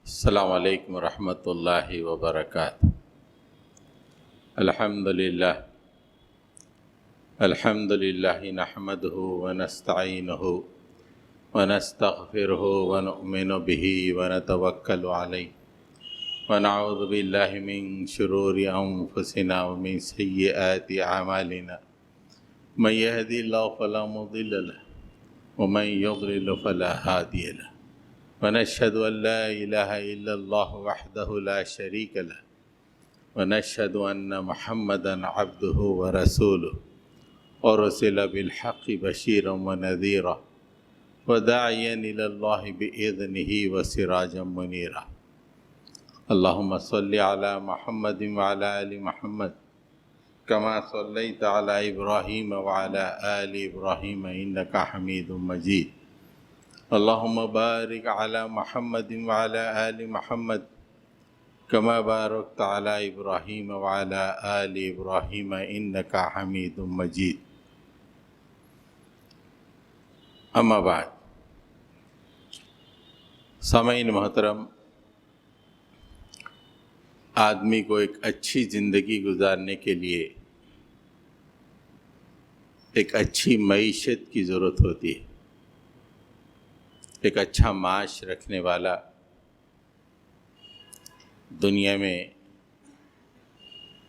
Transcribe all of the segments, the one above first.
السلام علیکم ورحمۃ اللہ وبرکاتہ۔ الحمد للہ نحمده ونستعینه ونستغفره ونؤمن به ونتوکل علیہ ونعوذ باللہ من شرور انفسنا ومن سیئات اعمالنا من یهدی اللہ فلا مضل له ومن یضلل فلا ہادی له ونشهد أن لا إله إلا الله وحده لا شريك له ونشهد أن محمدًا عبده ورسوله أرسل بالحق بشيرا ونذيرا وداعيا إلى الله بإذنه وسراجا منيرا اللهم صل على محمد وعلى آل محمد كما صليت على إبراهيم وعلى آل إبراهيم إنك حميد مجيد اللهم بارك على محمد وعلى آل محمد كما باركت على إبراهيم وعلى آل إبراهيم إنك حميد مجيد اما بعد، سامعین محترم، آدمی کو ایک اچھی زندگی گزارنے کے لیے ایک اچھی معیشت کی ضرورت ہوتی ہے۔ ایک اچھا معاش رکھنے والا دنیا میں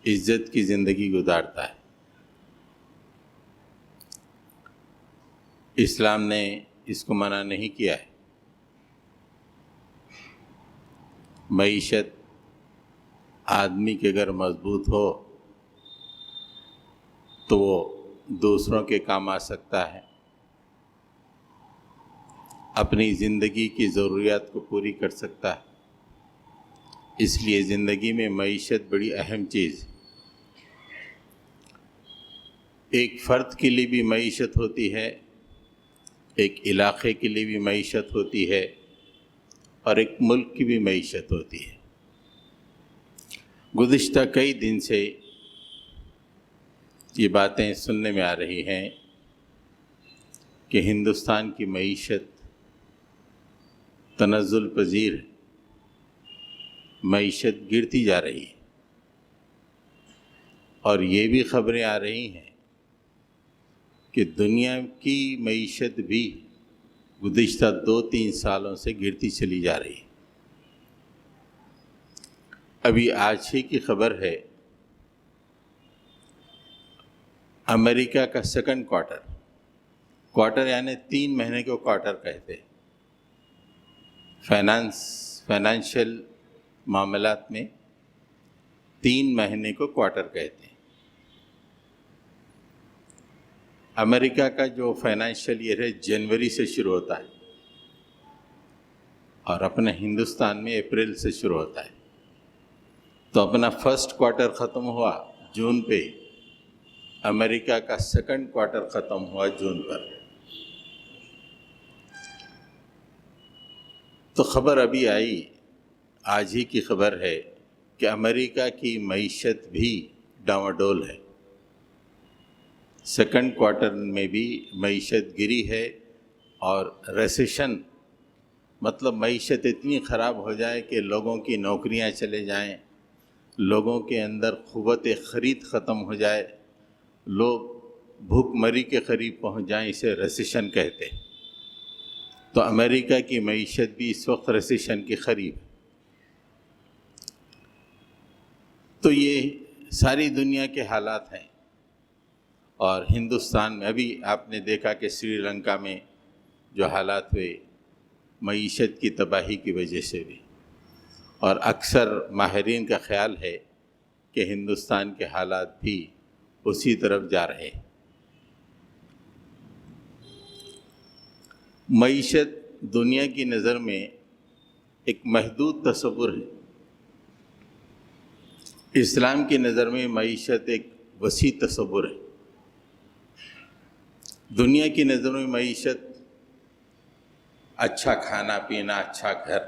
عزت کی زندگی گزارتا ہے۔ اسلام نے اس کو منع نہیں کیا ہے۔ معیشت آدمی کے اگر مضبوط ہو تو وہ دوسروں کے کام آ سکتا ہے، اپنی زندگی کی ضروریات کو پوری کر سکتا ہے۔ اس لیے زندگی میں معیشت بڑی اہم چیز ہے۔ ایک فرد کے لیے بھی معیشت ہوتی ہے، ایک علاقے کے لیے بھی معیشت ہوتی ہے، اور ایک ملک کی بھی معیشت ہوتی ہے۔ گزشتہ کئی دن سے یہ باتیں سننے میں آ رہی ہیں کہ ہندوستان کی معیشت تنزل پذیر ہے، معیشت گرتی جا رہی ہے، اور یہ بھی خبریں آ رہی ہیں کہ دنیا کی معیشت بھی گزشتہ 2-3 سالوں سے گرتی چلی جا رہی ہے۔ ابھی آج ہی کی خبر ہے، امریکہ کا سیکنڈ کوارٹر یعنی 3 مہینے کو کوارٹر کہتے ہیں، فائنینشیل معاملات میں 3 مہینے کو کوارٹر کہتے ہیں۔ امریکہ کا جو فائنینشیل ایئر ہے جنوری سے شروع ہوتا ہے، اور اپنے ہندوستان میں اپریل سے شروع ہوتا ہے۔ تو اپنا فرسٹ کوارٹر ختم ہوا جون پہ، امریکہ کا سیکنڈ کوارٹر ختم ہوا جون پر۔ تو خبر ابھی آئی، آج ہی کی خبر ہے کہ امریکہ کی معیشت بھی ڈاواڈول ہے۔ سیکنڈ کوارٹر میں بھی معیشت گری ہے، اور ریسیشن مطلب معیشت اتنی خراب ہو جائے کہ لوگوں کی نوکریاں چلے جائیں، لوگوں کے اندر قوت خرید ختم ہو جائے، لوگ بھوک مری کے قریب پہنچ جائیں، اسے ریسیشن کہتے ہیں۔ تو امریکہ کی معیشت بھی اس وقت ریسیشن کے قریب ہے۔ تو یہ ساری دنیا کے حالات ہیں، اور ہندوستان میں ابھی آپ نے دیکھا کہ سری لنکا میں جو حالات ہوئے معیشت کی تباہی کی وجہ سے بھی، اور اکثر ماہرین کا خیال ہے کہ ہندوستان کے حالات بھی اسی طرف جا رہے ہیں۔ معیشت دنیا کی نظر میں ایک محدود تصور ہے، اسلام کی نظر میں معیشت ایک وسیع تصور ہے۔ دنیا کی نظر میں معیشت اچھا کھانا پینا، اچھا گھر،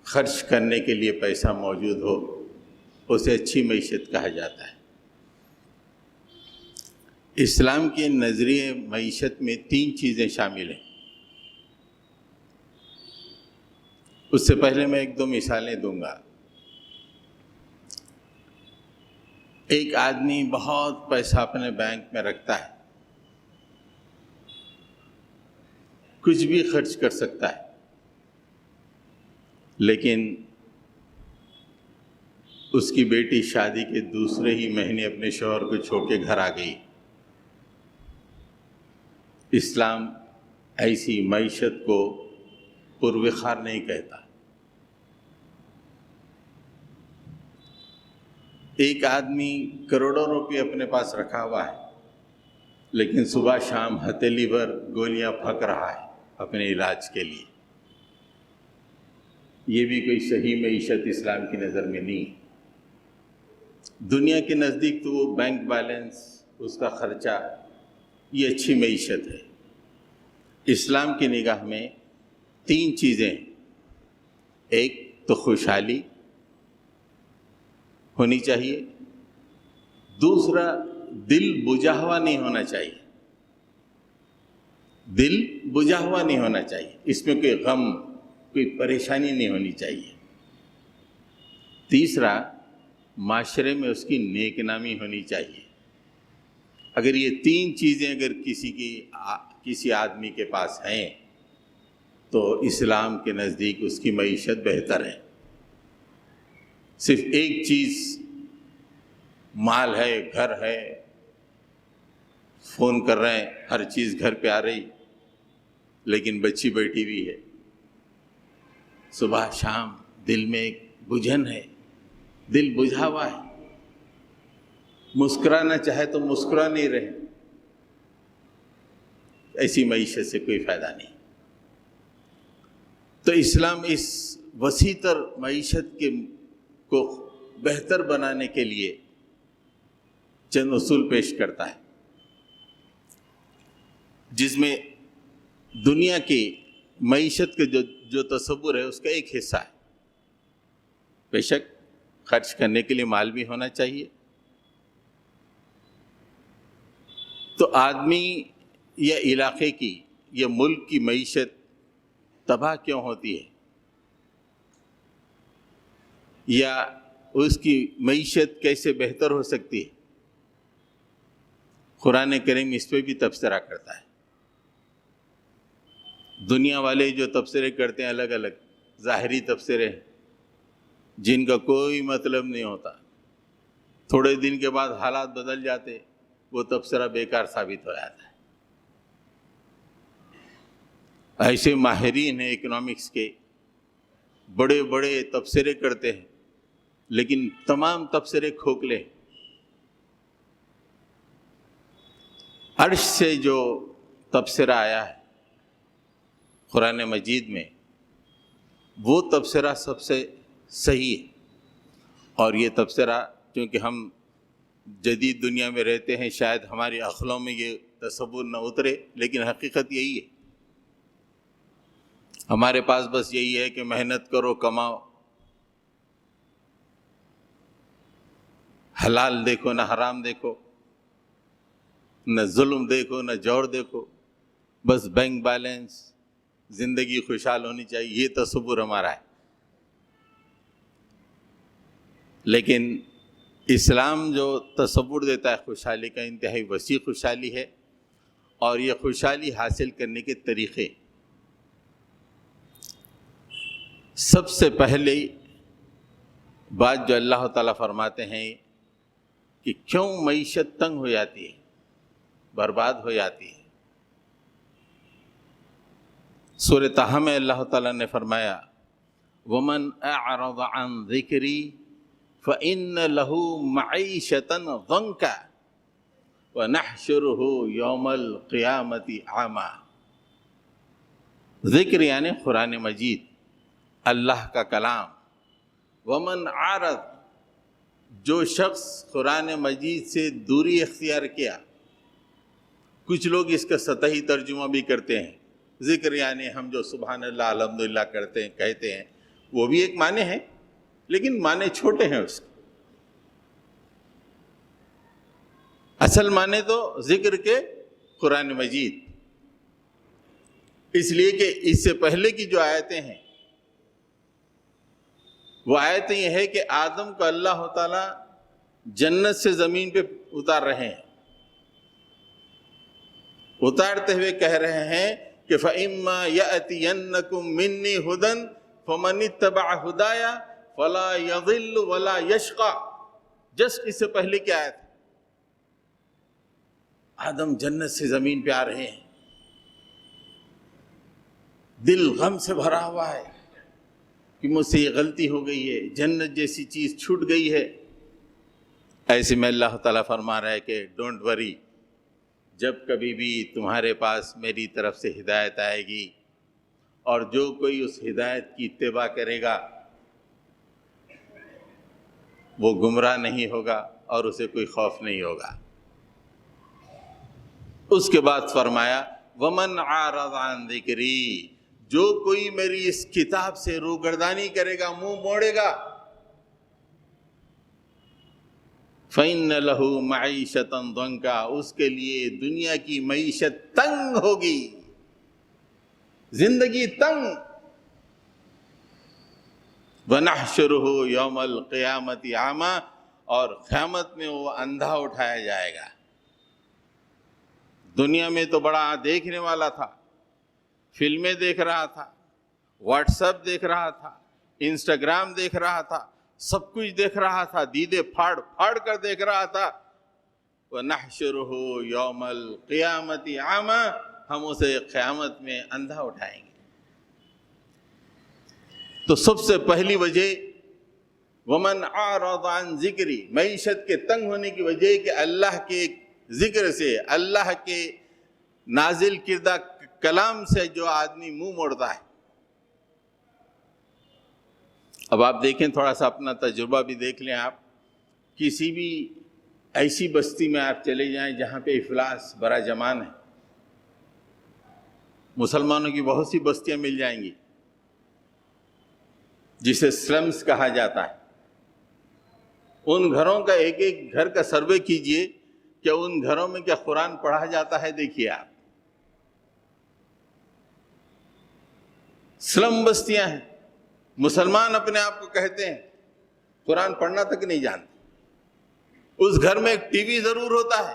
خرچ کرنے کے لیے پیسہ موجود ہو، اسے اچھی معیشت کہا جاتا ہے۔ اسلام کے نظریے معیشت میں 3 چیزیں شامل ہیں۔ اس سے پہلے میں ایک دو مثالیں دوں گا۔ ایک آدمی بہت پیسہ اپنے بینک میں رکھتا ہے، کچھ بھی خرچ کر سکتا ہے، لیکن اس کی بیٹی شادی کے دوسرے ہی مہینے اپنے شوہر کو چھوڑ کے گھر آ گئی۔ اسلام ایسی معیشت کو پروخار نہیں کہتا۔ ایک آدمی کروڑوں روپے اپنے پاس رکھا ہوا ہے، لیکن صبح شام ہتھیلی بھر گولیاں پھک رہا ہے اپنے علاج کے لیے، یہ بھی کوئی صحیح معیشت اسلام کی نظر میں نہیں۔ دنیا کے نزدیک تو وہ بینک بیلنس، اس کا خرچہ، یہ اچھی معیشت ہے۔ اسلام کی نگاہ میں تین چیزیں، ایک تو خوشحالی ہونی چاہیے، دوسرا دل بجھا ہوا نہیں ہونا چاہیے، دل بجھا ہوا نہیں ہونا چاہیے، اس میں کوئی غم، کوئی پریشانی نہیں ہونی چاہیے، تیسرا معاشرے میں اس کی نیک نامی ہونی چاہیے۔ اگر یہ تین چیزیں اگر کسی آدمی کے پاس ہیں تو اسلام کے نزدیک اس کی معیشت بہتر ہے۔ صرف ایک چیز، مال ہے، گھر ہے، فون کر رہے ہیں، ہر چیز گھر پہ آ رہی، لیکن بچی بیٹھی ہوئی ہے، صبح شام دل میں ایک بجھن ہے، دل بجھا ہوا ہے، مسکرانا چاہے تو مسکرا نہیں رہے، ایسی معیشت سے کوئی فائدہ نہیں۔ تو اسلام اس وسیع تر معیشت کو بہتر بنانے کے لیے چند اصول پیش کرتا ہے، جس میں دنیا کی معیشت کا جو تصور ہے اس کا ایک حصہ ہے۔ بے شک خرچ کرنے کے لیے مال بھی ہونا چاہیے۔ تو آدمی یا علاقے کی یا ملک کی معیشت تباہ کیوں ہوتی ہے، یا اس کی معیشت کیسے بہتر ہو سکتی ہے، قرآن کریم اس پہ بھی تبصرہ کرتا ہے۔ دنیا والے جو تبصرے کرتے ہیں الگ الگ ظاہری تبصرے ہیں، جن کا کوئی مطلب نہیں ہوتا، تھوڑے دن کے بعد حالات بدل جاتے، وہ تبصرہ بیکار ثابت ہو جاتا ہے۔ ایسے ماہرین ہیں اکنامکس کے، بڑے بڑے تبصرے کرتے ہیں، لیکن تمام تبصرے کھوکھلے۔ عرش سے جو تبصرہ آیا ہے قرآن مجید میں، وہ تبصرہ سب سے صحیح ہے، اور یہ تبصرہ چونکہ ہم جدید دنیا میں رہتے ہیں، شاید ہماری عقلوں میں یہ تصور نہ اترے، لیکن حقیقت یہی ہے۔ ہمارے پاس بس یہی ہے کہ محنت کرو، کماؤ، حلال دیکھو نہ حرام دیکھو، نہ ظلم دیکھو نہ جور دیکھو، بس بینک بیلنس، زندگی خوشحال ہونی چاہیے، یہ تصور ہمارا ہے۔ لیکن اسلام جو تصور دیتا ہے خوشحالی کا، انتہائی وسیع خوشحالی ہے، اور یہ خوشحالی حاصل کرنے کے طریقے، سب سے پہلے بات جو اللہ تعالیٰ فرماتے ہیں کہ کیوں معیشت تنگ ہو جاتی ہے، برباد ہو جاتی ہے۔ سورہ طٰہٰ میں اللہ تعالیٰ نے فرمایا وَمَنْ أَعْرَضَ عَنْ ذِكْرِي فَإِنَّ لَهُ مَعِيشَةً ضَنْكًا وَنَحْشُرُهُ يَوْمَ الْقِيَامَةِ أَعْمَىٰ۔ ذکر یعنی قرآن مجید، اللہ کا کلام۔ وَمَنْ أَعْرَضَ، جو شخص قرآن مجید سے دوری اختیار کیا، کچھ لوگ اس کا سطحی ترجمہ بھی کرتے ہیں، ذکر یعنی ہم جو سبحان اللہ الحمدللہ کرتے ہیں، کہتے ہیں، وہ بھی ایک معنی ہے، لیکن معنی چھوٹے ہیں اس کے۔ اصل معنی تو ذکر کے قرآن مجید، اس لیے کہ اس سے پہلے کی جو آیتیں ہیں وہ آیت یہ ہے کہ آدم کو اللہ تعالیٰ جنت سے زمین پہ اتار رہے ہیں، اتارتے ہوئے کہہ رہے ہیں کہ فَإِمَّا يَأْتِيَنَّكُم مِّنِّي هُدًى فَمَنِ اتَّبَعَ هُدَايَ فَلَا يَضِلُّ وَلَا يَشْقَى۔ جسٹ اس سے پہلے کیا آیت؟ آدم جنت سے زمین پہ آ رہے ہیں، دل غم سے بھرا ہوا ہے کہ مجھ سے یہ غلطی ہو گئی ہے، جنت جیسی چیز چھوٹ گئی ہے۔ ایسے میں اللہ تعالیٰ فرما رہا ہے کہ ڈونٹ وری، جب کبھی بھی تمہارے پاس میری طرف سے ہدایت آئے گی اور جو کوئی اس ہدایت کی اتباع کرے گا وہ گمراہ نہیں ہوگا اور اسے کوئی خوف نہیں ہوگا۔ اس کے بعد فرمایا وَمَنْ عَارَضَ عَنْ ذِكْرِي، جو کوئی میری اس کتاب سے روگردانی کرے گا، منہ موڑے گا، فَإِنَّ لَهُ مَعِيشَةً ضَنْكًا، اس کے لیے دنیا کی معیشت تنگ ہوگی، زندگی تنگ۔ وَنَحْشُرُهُ يَوْمَ الْقِيَامَةِ أَعْمَىٰ، اور قیامت میں وہ اندھا اٹھایا جائے گا۔ دنیا میں تو بڑا دیکھنے والا تھا، فلمیں دیکھ رہا تھا، واٹس ایپ دیکھ رہا تھا، انسٹاگرام دیکھ رہا تھا، سب کچھ دیکھ رہا تھا، دیدے پھاڑ پھاڑ کر دیکھ رہا تھا۔ وَنَحْشُرُهُ يَوْمَ الْقِيَامَةِ أَعْمَىٰ، ہم اسے قیامت میں اندھا اٹھائیں گے۔ تو سب سے پہلی وجہ وَمَنْ أَعْرَضَ عَنْ ذِكْرِي، معیشت کے تنگ ہونے کی وجہ کہ اللہ کے ذکر سے، اللہ کے نازل کردہ کلام سے جو آدمی منہ موڑتا ہے۔ اب آپ دیکھیں، تھوڑا سا اپنا تجربہ بھی دیکھ لیں، آپ کسی بھی ایسی بستی میں آپ چلے جائیں جہاں پہ افلاس برا جمان ہے، مسلمانوں کی بہت سی بستیاں مل جائیں گی جسے سلمز کہا جاتا ہے۔ ان گھروں کا ایک ایک گھر کا سروے کیجئے کہ ان گھروں میں کیا قرآن پڑھا جاتا ہے، دیکھیے آپ۔ سلم بستیاں ہیں، مسلمان اپنے آپ کو کہتے ہیں، قرآن پڑھنا تک نہیں جانتے۔ اس گھر میں ایک ٹی وی ضرور ہوتا ہے،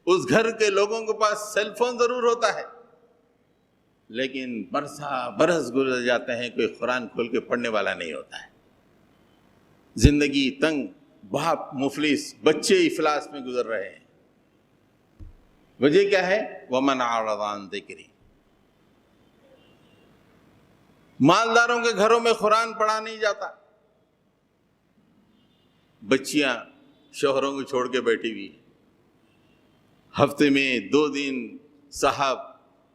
اس گھر کے لوگوں کے پاس سیل فون ضرور ہوتا ہے، لیکن برس گزر جاتے ہیں، کوئی قرآن کھول کے پڑھنے والا نہیں ہوتا ہے۔ زندگی تنگ، باپ مفلس، بچے افلاس میں گزر رہے ہیں۔ وجہ کیا ہے؟ وَمَنْ أَعْرَضَ عَنْ ذِكْرِي، مالداروں کے گھروں میں قرآن پڑھا نہیں جاتا، بچیاں شوہروں کو چھوڑ کے بیٹھی ہوئی، ہفتے میں 2 دن صاحب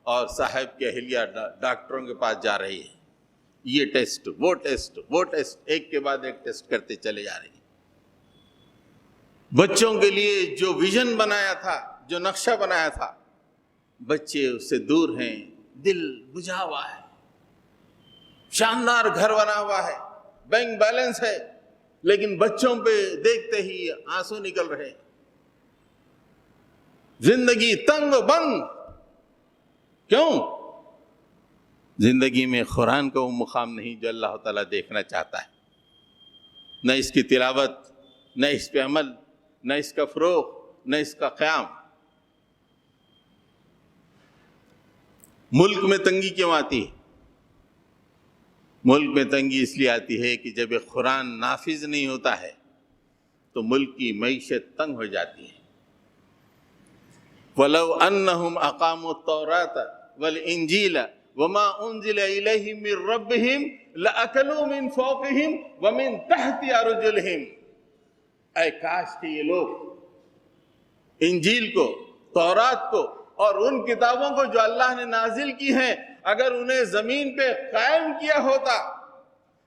اور صاحب کی اہلیہ ڈاکٹروں کے پاس جا رہی ہے، یہ ٹیسٹ وہ ٹیسٹ وہ ٹیسٹ، ایک کے بعد ایک ٹیسٹ کرتے چلے جا رہی ہیں۔ بچوں کے لیے جو ویژن بنایا تھا، جو نقشہ بنایا تھا، بچے اس سے دور ہیں، دل بجھا ہوا ہے۔ شاندار گھر بنا ہوا ہے، بینک بیلنس ہے، لیکن بچوں پہ دیکھتے ہی آنسو نکل رہے، زندگی تنگ و بند۔ کیوں؟ زندگی میں قرآن کا وہ مقام نہیں جو اللہ تعالیٰ دیکھنا چاہتا ہے، نہ اس کی تلاوت، نہ اس پہ عمل، نہ اس کا فروغ، نہ اس کا قیام۔ ملک میں تنگی کیوں آتی ہے؟ ملک میں تنگی اس لیے آتی ہے کہ جب ایک قرآن نافذ نہیں ہوتا ہے تو ملک کی معیشت تنگ ہو جاتی ہے۔ وَلَوْ أَنَّهُمْ أَقَامُوا التَّوْرَاةَ وَالْإِنْجِيلَ وَمَا أُنزِلَ إِلَيْهِمْ مِنْ رَبِّهِمْ لَأَكَلُوا مِنْ فَوْقِهِمْ وَمِنْ تَحْتِ أَرْجُلِهِمْ، اے کاش کہ یہ لوگ انجیل کو، تورات کو اور ان کتابوں کو جو اللہ نے نازل کی ہیں، اگر انہیں زمین پہ قائم کیا ہوتا،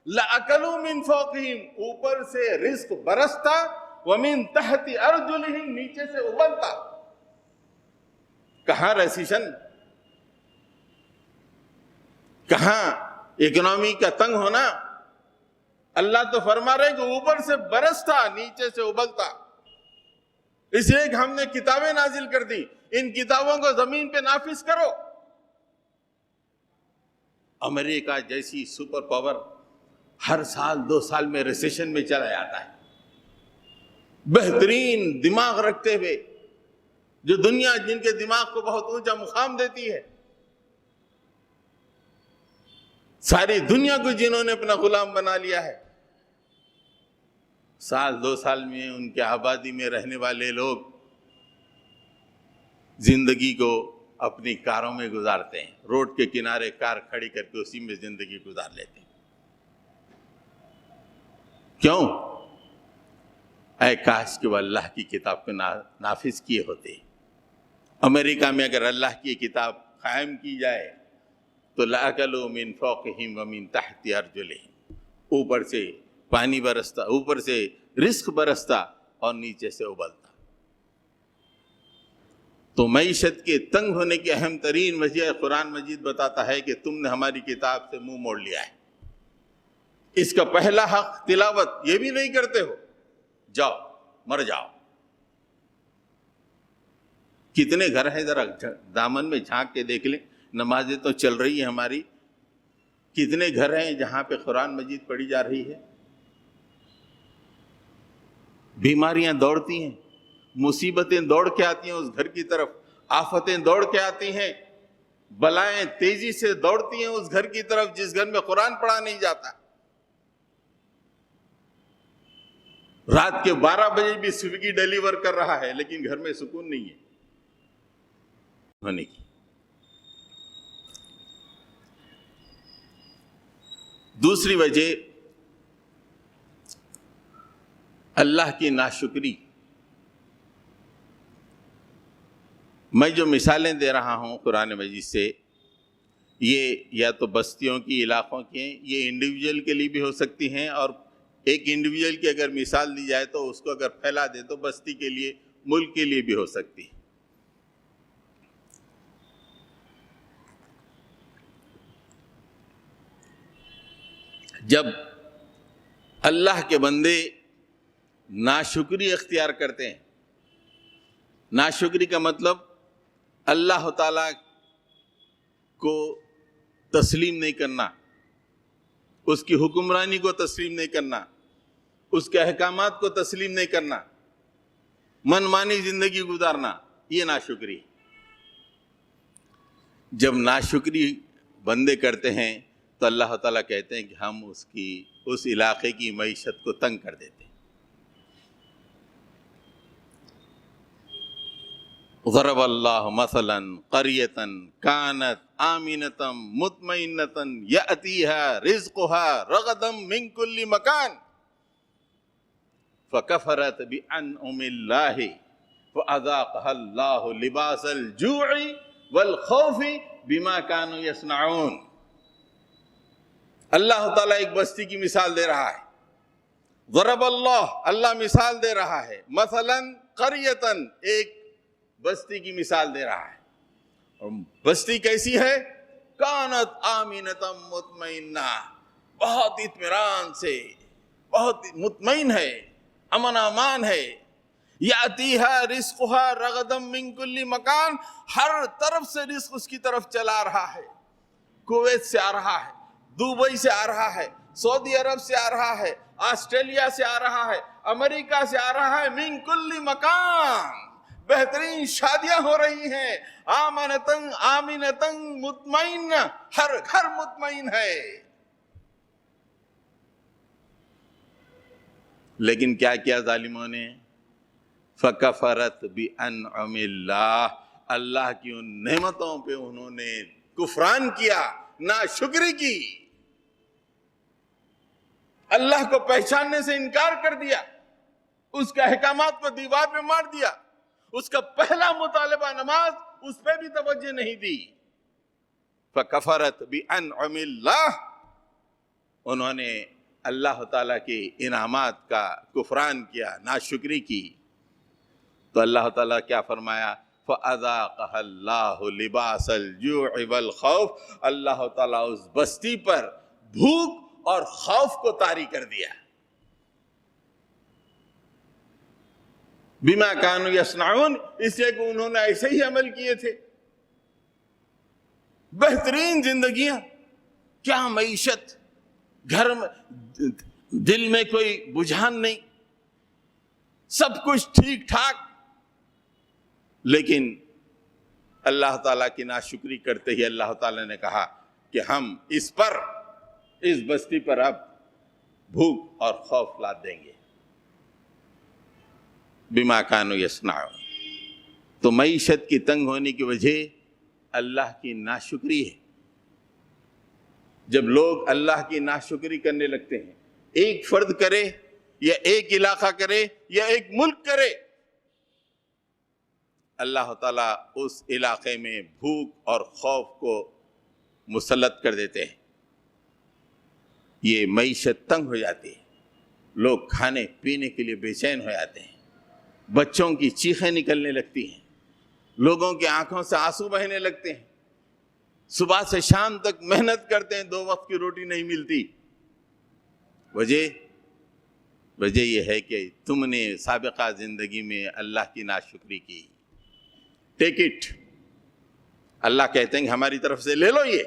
لَأَكَلُوا مِنْ فَوْقِهِمْ، اوپر سے رزق برستا، وَمِنْ تَحْتِ أَرْجُلِهِمْ، نیچے سے ابلتا۔ کہاں ریسیشن، کہاں اکنامی کا تنگ ہونا؟ اللہ تو فرما رہے کہ اوپر سے برستا، نیچے سے ابلتا۔ اس لیے کہ ہم نے کتابیں نازل کر دی، ان کتابوں کو زمین پہ نافذ کرو۔ امریکہ جیسی سپر پاور ہر سال 2 سال میں ریسیشن میں چلا جاتا ہے. بہترین دماغ رکھتے ہوئے جو دنیا جن کے دماغ کو بہت اونچا مقام دیتی ہے، ساری دنیا کو جنہوں نے اپنا غلام بنا لیا ہے، سال 2 سال میں ان کے آبادی میں رہنے والے لوگ زندگی کو اپنی کاروں میں گزارتے ہیں. روڈ کے کنارے کار کھڑی کر کے اسی میں زندگی گزار لیتے ہیں. کیوں؟ اے کاش کہ وہ اللہ کی کتاب کو نافذ کیے ہوتے. امریکہ میں اگر اللہ کی کتاب قائم کی جائے تو لَأَكَلُوا مِن فَوْقِهِمْ وَمِن تَحْتِ أَرْجُلِهِمْ، اوپر سے پانی برستا، اوپر سے رزق برستا اور نیچے سے ابلتا. تو معیشت کے تنگ ہونے کی اہم ترین وجہ قرآن مجید بتاتا ہے کہ تم نے ہماری کتاب سے منہ موڑ لیا ہے. اس کا پہلا حق تلاوت یہ بھی نہیں کرتے ہو، جاؤ مر جاؤ. کتنے گھر ہیں ذرا دامن میں جھانک کے دیکھ لیں. نمازیں تو چل رہی ہیں ہماری، کتنے گھر ہیں جہاں پہ قرآن مجید پڑھی جا رہی ہے؟ بیماریاں دوڑتی ہیں، مصیبتیں دوڑ کے آتی ہیں اس گھر کی طرف، آفتیں دوڑ کے آتی ہیں، بلائیں تیزی سے دوڑتی ہیں اس گھر کی طرف جس گھر میں قرآن پڑھا نہیں جاتا. رات کے 12 بجے بھی سویگی ڈیلیور کر رہا ہے لیکن گھر میں سکون نہیں ہے ہونے کی. دوسری وجہ اللہ کی ناشکری. میں جو مثالیں دے رہا ہوں قرآن مجید سے، یہ یا تو بستیوں کی، علاقوں کی ہیں، یہ انڈیویجول کے لیے بھی ہو سکتی ہیں، اور ایک انڈیویجول کی اگر مثال دی جائے تو اس کو اگر پھیلا دے تو بستی کے لیے، ملک کے لیے بھی ہو سکتی ہے. جب اللہ کے بندے ناشکری اختیار کرتے ہیں، ناشکری کا مطلب اللہ تعالیٰ کو تسلیم نہیں کرنا، اس کی حکمرانی کو تسلیم نہیں کرنا، اس کے احکامات کو تسلیم نہیں کرنا، من مانی زندگی گزارنا، یہ ناشکری. جب ناشکری بندے کرتے ہیں تو اللہ تعالیٰ کہتے ہیں کہ ہم اس علاقے کی معیشت کو تنگ کر دیتے ہیں. ضرب اللہ مثلا قریۃ کانت آمنۃ مطمئنۃ یأتیہا رزقها رغدا من کل مکان فکفرت بانعم اللہ فاذاقها اللہ لباس الجوع والخوف بما كانوا یصنعون. اللہ تعالیٰ ایک بستی کی مثال دے رہا ہے. ضرب اللہ مثال دے رہا ہے، مثلا قریۃ، ایک بستی کی مثال دے رہا ہے. اور بستی کیسی ہے؟ کانت آمنۃ مطمئنہ، بہت اطمینان سے، بہت مطمئن ہے، امن امان ہے. یاتیہا رزقہا رغدا من کل مکان، ہر طرف سے رزق اس کی طرف چلا رہا ہے. کویت سے آ رہا ہے، دبئی سے آ رہا ہے، سعودی عرب سے آ رہا ہے، آسٹریلیا سے آ رہا ہے، امریکہ سے آ رہا ہے. من کل مکان، بہترین شادیاں ہو رہی ہیں. آمنتن مطمئن، ہر گھر مطمئن ہے. لیکن کیا کیا ظالموں نے؟ فکفرت بانعم اللہ، اللہ کی ان نعمتوں پہ انہوں نے کفران کیا، ناشکری کی، اللہ کو پہچاننے سے انکار کر دیا، اس کے احکامات کو دیوار پہ مار دیا. اس کا پہلا مطالبہ نماز، اس پہ بھی توجہ نہیں دی. فکفرت بانعم اللہ، انہوں نے اللہ تعالیٰ کے انعامات کا کفران کیا، ناشکری کی. تو اللہ تعالیٰ کیا فرمایا؟ فَأَذَاقَهَا اللَّهُ لِبَاسَ الْجُوعِ وَالْخَوْفِ، اللہ تعالیٰ اس بستی پر بھوک اور خوف کو طاری کر دیا. بِمَا كَانُوا يَصْنَعُونَ، اس لیے کہ انہوں نے ایسے ہی عمل کیے تھے. بہترین زندگیاں، کیا معیشت، گھر میں دل میں کوئی بجھان نہیں، سب کچھ ٹھیک ٹھاک، لیکن اللہ تعالیٰ کی ناشکری کرتے ہی اللہ تعالیٰ نے کہا کہ ہم اس بستی پر اب بھوک اور خوف لاد دیں گے، بما کانوا یصنعون۔ تو معیشت کی تنگ ہونے کی وجہ اللہ کی ناشکری ہے۔ جب لوگ اللہ کی ناشکری کرنے لگتے ہیں، ایک فرد کرے یا ایک علاقہ کرے یا ایک ملک کرے، اللہ تعالیٰ اس علاقے میں بھوک اور خوف کو مسلط کر دیتے ہیں، یہ معیشت تنگ ہو جاتی ہے، لوگ کھانے پینے کے لیے بے چین ہو جاتے ہیں، بچوں کی چیخیں نکلنے لگتی ہیں، لوگوں کی آنکھوں سے آنسو بہنے لگتے ہیں، صبح سے شام تک محنت کرتے ہیں، 2 وقت کی روٹی نہیں ملتی۔ وجہ یہ ہے کہ تم نے سابقہ زندگی میں اللہ کی ناشکری کی۔ ٹیک اٹ، اللہ کہتے ہیں کہ ہماری طرف سے لے لو۔ یہ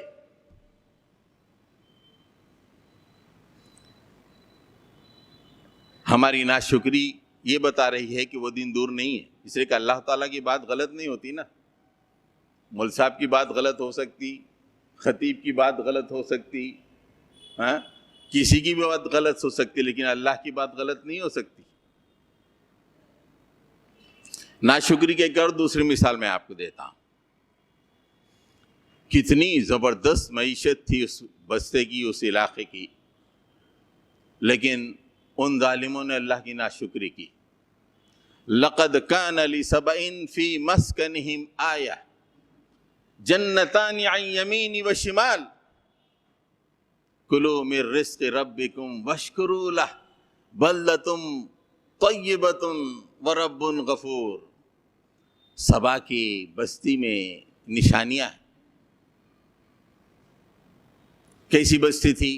ہماری ناشکری یہ بتا رہی ہے کہ وہ دن دور نہیں ہے، اس لیے کہ اللہ تعالیٰ کی بات غلط نہیں ہوتی نا۔ مول صاحب کی بات غلط ہو سکتی، خطیب کی بات غلط ہو سکتی، کسی کی بھی بات غلط ہو سکتی، لیکن اللہ کی بات غلط نہیں ہو سکتی۔ ناشکری کی ایک اور دوسری مثال میں آپ کو دیتا ہوں۔ کتنی زبردست معیشت تھی اس بستے کی، اس علاقے کی، لیکن ان ظالموں نے اللہ کی ناشکری کی۔ لقد كان لسبع في مسكنهم آية جنتان عن يمين وشمال كلوا من رزق ربكم واشكروا له بلدة طيبة ورب غفور۔ سبا کی بستی میں نشانیاں ہیں۔ کیسی بستی تھی؟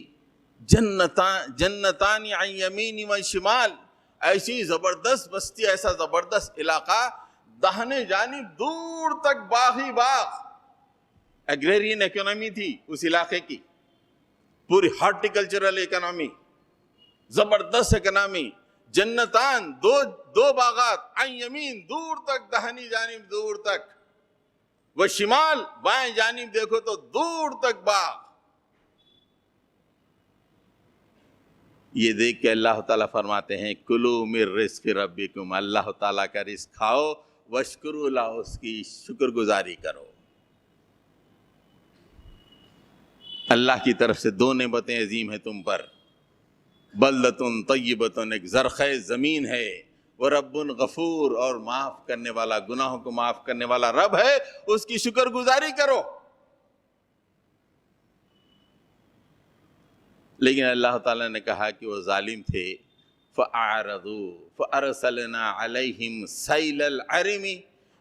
جنتان عن یمین و شمال، ایسی زبردست بستی، ایسا زبردست علاقہ، داہنے جانب دور تک باغ ہی باغ۔ ایگریرین اکانومی تھی اس علاقے کی، پوری ہارٹیکلچرل اکانومی، زبردست اکانومی۔ جنتان، دو باغات، عن یمین دور تک، داہنی جانب دور تک، وہ شمال بائیں جانب دیکھو تو دور تک باغ۔ یہ دیکھ کے اللہ تعالیٰ فرماتے ہیں کلوا من رزق ربکم، اللہ تعالیٰ کا رزق کھاؤ، واشکروا لہ، اس کی شکر گزاری کرو۔ اللہ کی طرف سے 2 نعمتیں عظیم ہیں تم پر، بلدۃ طیبۃ، ایک زرخیز زمین ہے، ورب غفور، اور معاف کرنے والا، گناہوں کو معاف کرنے والا رب ہے، اس کی شکر گزاری کرو۔ لیکن اللہ تعالیٰ نے کہا کہ وہ ظالم تھے، فَأَعْرَضُوا فَأَرْسَلْنَا عَلَيْهِمْ سَيْلَ الْعَرِمِ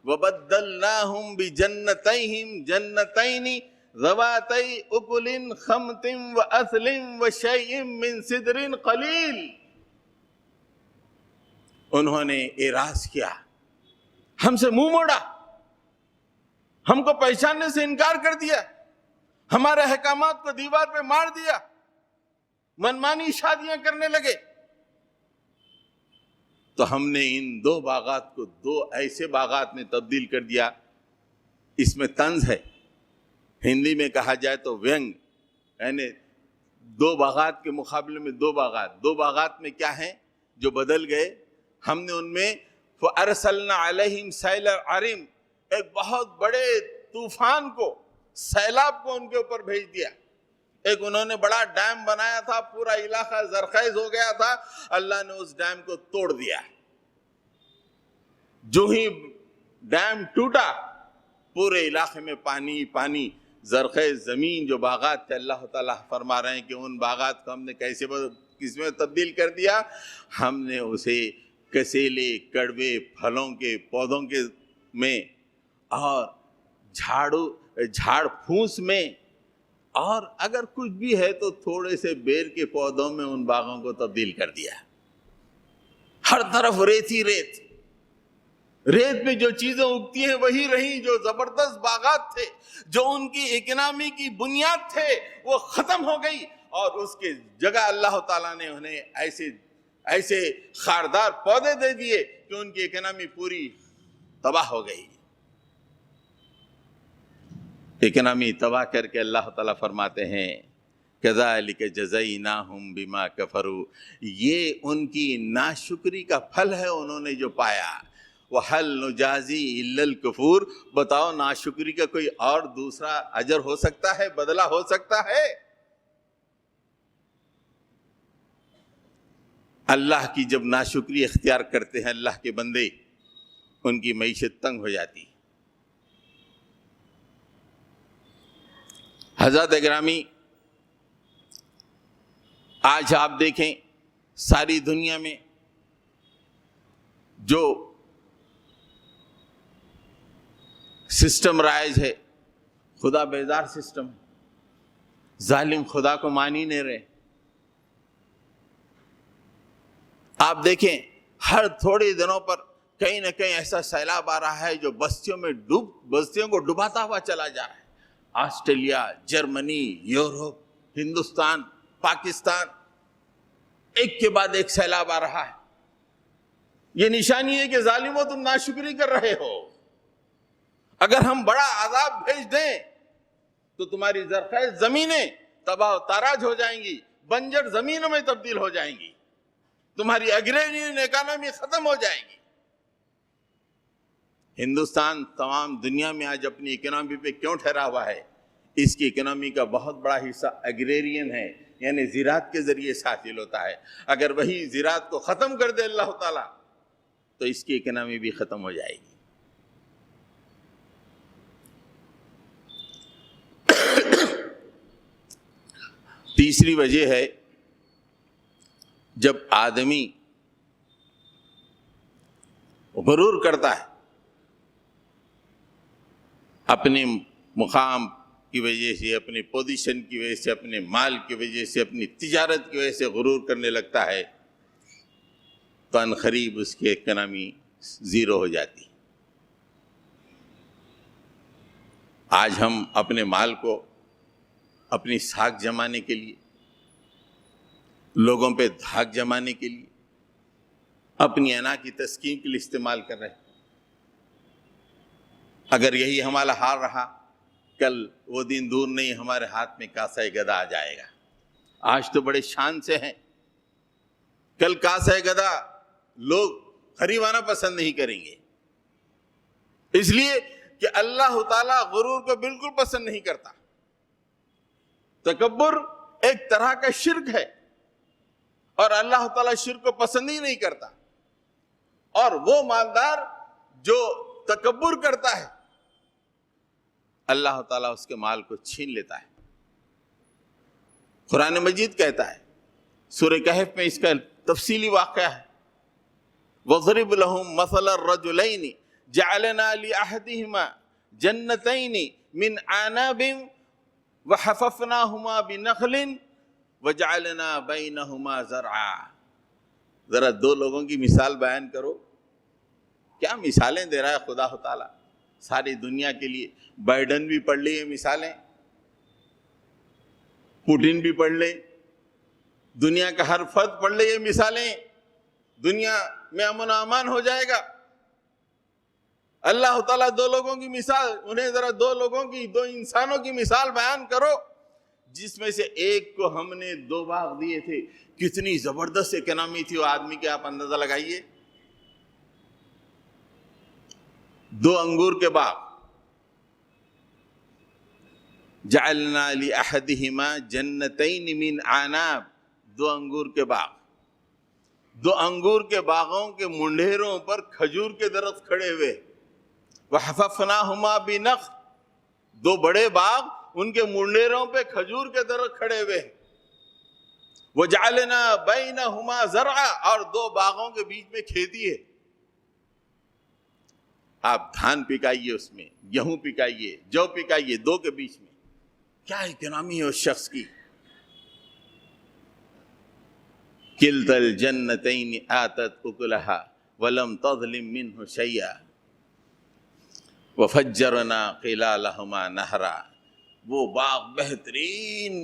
وَبَدَّلْنَاهُمْ بِجَنَّتَيْهِمْ جَنَّتَيْنِ ذَوَاتَيْ أُكُلٍ خَمْطٍ وَأَثْلٍ وَشَيْءٍ مِّن سِدْرٍ قَلِيلٍ۔ انہوں نے اعراض کیا، ہم سے منہ موڑا، ہم کو پہچاننے سے انکار کر دیا، ہمارے احکامات کو دیوار پہ مار دیا، منمانی شادیاں کرنے لگے۔ تو ہم نے ان 2 باغات کو 2 ایسے باغات میں تبدیل کر دیا۔ اس میں طنز ہے، ہندی میں کہا جائے تو وینگ، یعنی 2 باغات کے مقابلے میں 2 باغات۔ 2 باغات میں کیا ہیں جو بدل گئے؟ ہم نے ان میں فَأَرْسَلْنَا عَلَيْهِمْ سَيْلَ الْعَرِمِ، ایک بہت بڑے طوفان کو، سیلاب کو ان کے اوپر بھیج دیا۔ ایک انہوں نے بڑا ڈیم بنایا تھا، پورا علاقہ زرخیز ہو گیا تھا، اللہ نے اس ڈیم کو توڑ دیا۔ جو ہی ڈیم ٹوٹا، پورے علاقے میں پانی پانی، زرخیز زمین جو باغات تھے، اللہ تعالیٰ فرما رہے ہیں کہ ان باغات کو ہم نے کس میں تبدیل کر دیا؟ ہم نے اسے کسیلے کڑوے پھلوں کے پودوں کے میں، اور جھاڑ پھونس میں، اور اگر کچھ بھی ہے تو تھوڑے سے بیر کے پودوں میں ان باغوں کو تبدیل کر دیا۔ ہر طرف ریت ہی ریت، ریت میں جو چیزیں اگتی ہیں وہی رہیں، جو زبردست باغات تھے، جو ان کی اکنامی کی بنیاد تھے، وہ ختم ہو گئی، اور اس کے جگہ اللہ تعالیٰ نے انہیں ایسے خاردار پودے دے دیے کہ ان کی اکنامی پوری تباہ ہو گئی. اکنامی تباہ کر کے اللہ تعالیٰ فرماتے ہیں کذالک جزیناہم بما کفروا، یہ ان کی ناشکری کا پھل ہے انہوں نے جو پایا. وَهَلْ نُجَازِي إِلَّا الْكُفُورَ، بتاؤ ناشکری کا کوئی اور دوسرا اجر ہو سکتا ہے، بدلہ ہو سکتا ہے؟ اللہ کی جب ناشکری اختیار کرتے ہیں اللہ کے بندے، ان کی معیشت تنگ ہو جاتی. حضرات گرامی، آج آپ دیکھیں ساری دنیا میں جو سسٹم رائج ہے، خدا بیزار سسٹم، ظالم خدا کو مان ہی نہیں رہے. آپ دیکھیں ہر تھوڑے دنوں پر کہیں نہ کہیں ایسا سیلاب آ رہا ہے جو بستیوں کو ڈباتا ہوا چلا جا رہا ہے. آسٹریلیا، جرمنی، یورپ، ہندوستان، پاکستان، ایک کے بعد ایک سیلاب آ رہا ہے. یہ نشانی ہے کہ ظالموں تم ناشکری کر رہے ہو. اگر ہم بڑا عذاب بھیج دیں تو تمہاری زرخیز زمینیں تباہ و تاراج ہو جائیں گی، بنجر زمینوں میں تبدیل ہو جائیں گی، تمہاری اگریرین اکانومی ختم ہو جائے گی. ہندوستان تمام دنیا میں آج اپنی اکنومی پہ کیوں ٹھہرا ہوا ہے؟ اس کی اکنومی کا بہت بڑا حصہ اگریرین ہے، یعنی زراعت کے ذریعے سے حاصل ہوتا ہے. اگر وہی زراعت کو ختم کر دے اللہ تعالیٰ تو اس کی اکنومی بھی ختم ہو جائے گی. تیسری وجہ ہے جب آدمی غرور کرتا ہے اپنے مقام کی وجہ سے، اپنی پوزیشن کی وجہ سے، اپنے مال کی وجہ سے، اپنی تجارت کی وجہ سے غرور کرنے لگتا ہے تو عنقریب اس کی اکنامی زیرو ہو جاتی. آج ہم اپنے مال کو اپنی ساکھ جمانے کے لیے، لوگوں پہ دھاک جمانے کے لیے، اپنی انا کی تسکین کے لیے استعمال کر رہے ہیں. اگر یہی ہمارا حال رہا، کل وہ دن دور نہیں ہمارے ہاتھ میں کاسہ گدا آ جائے گا. آج تو بڑے شان سے ہیں، کل کاسہ گدا لوگ خریدنا پسند نہیں کریں گے، اس لیے کہ اللہ تعالیٰ غرور کو بالکل پسند نہیں کرتا. تکبر ایک طرح کا شرک ہے اور اللہ تعالیٰ شرک کو پسند ہی نہیں کرتا. اور وہ مالدار جو تکبر کرتا ہے اللہ تعالیٰ اس کے مال کو چھین لیتا ہے. قرآن مجید کہتا ہے، سورہ کہف میں اس کا تفصیلی واقعہ ہے، وَضْرِبْ لَهُمْ مَثَلَ الرَّجُلَيْنِ جَعَلْنَا لِأَحَدِهِمَا جَنَّتَيْنِ مِنْ أَعْنَابٍ وَحَفَفْنَاهُمَا بِنَخْلٍ وَجَعَلْنَا بَيْنَهُمَا زَرْعًا. ذرا دو لوگوں کی مثال بیان کرو. کیا مثالیں دے رہا ہے خدا تعالیٰ ساری دنیا کے لیے. بائیڈن بھی پڑھ لے یہ مثالیں، پوٹن بھی پڑھ لے، دنیا کا ہر فرد پڑھ لے یہ مثالیں، دنیا میں امن و امان ہو جائے گا. اللہ تعالیٰ دو لوگوں کی مثال، انہیں ذرا دو انسانوں کی مثال بیان کرو جس میں سے ایک کو ہم نے 2 باغ دیے تھے. کتنی زبردست اکنامی تھی وہ آدمی کے، آپ اندازہ لگائیے. 2 انگور کے باغ، جعلنا لأحدهما جنتین من اعناب، 2 انگور کے باغ. 2 انگور کے باغوں کے منڈیروں پر کھجور کے درخت کھڑے ہوئے. وحففناهما بنخل، 2 بڑے باغ، ان کے منڈیروں پہ کھجور کے درخت کھڑے ہوئے. وجعلنا بینہما زرعا، اور 2 باغوں کے بیچ میں کھیتی ہے. آپ دھان پکائیے، اس میں گیہوں پکائیے، جو پکائیے، 2 کے بیچ میں. کیا اکنامی ہے اس شخص کی. کلتا الجنتین آتت اکلہا ولم تظلم منہ شیئا وفجرنا خلالہما نہرا. وہ باغ بہترین